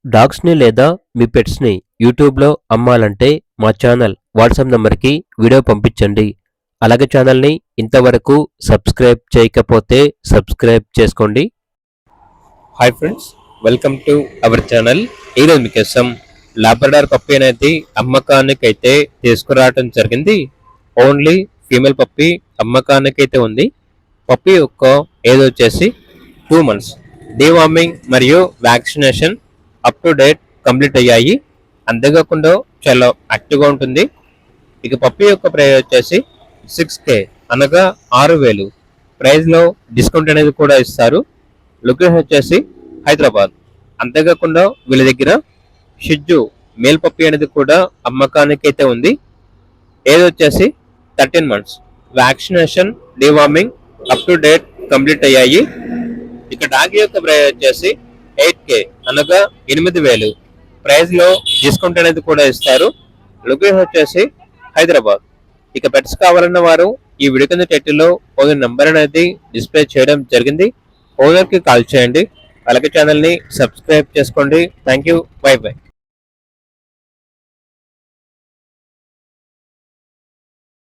డాగ్స్‌ని లేదా మీ పెట్స్‌ని యూట్యూబ్‌లో అమ్మాలంటే మా ఛానల్ వాట్సాప్ నంబర్‌కి వీడియో పంపించండి. అలాగే ఛానల్‌ని ఇంతవరకు సబ్స్క్రైబ్ చేయకపోతే సబ్స్క్రైబ్ చేసుకోండి. Hi friends, welcome to our channel. ఈరోజు మీకోసం లాబ్రడార్ పప్పీ అనేది అమ్మకానికైతే తీసుకురావడం జరిగింది. ఓన్లీ ఫీమేల్ పప్పీ అమ్మకానికైతే ఉంది. పప్పీ యొక్క ఏజ్ వచ్చేసి 2 months. డీవార్మింగ్ మరియు vaccination up to date complete అయ్యాయి. అంతేకాకుండా చాలా యాక్టివ్గా ఉంటుంది. ఇక పప్పీ యొక్క ప్రైస్ వచ్చేసి 6K అనగా 6,000. ప్రైస్లో డిస్కౌంట్ అనేది కూడా ఇస్తారు. లొకేషన్ వచ్చేసి హైదరాబాద్. అంతేకాకుండా వీళ్ళ దగ్గర షిజ్జు మేల్ పప్పీ అనేది కూడా అమ్మకానికి అయితే ఉంది. ఏజ్ వచ్చేసి 13 months. Vaccination deworming up to date complete అయ్యాయి. ఇక డాగ్ యొక్క ప్రైస్ వచ్చేసి 8K అనగా 8,000. ప్రైస్ లో డిస్కౌంట్ అనేది కూడా ఇస్తారు. లొకేషన్ వచ్చేసి హైదరాబాద్. ఇక పెట్స్ కావాలన్న వారు ఈ వీడియో కింద టైటిల్లో ఓనర్ నంబర్ అనేది డిస్ప్లే చేయడం జరిగింది. ఓనర్ కి కాల్ చేయండి. అలాగే ఛానల్ ని సబ్స్క్రైబ్ చేసుకోండి. Thank you. By by.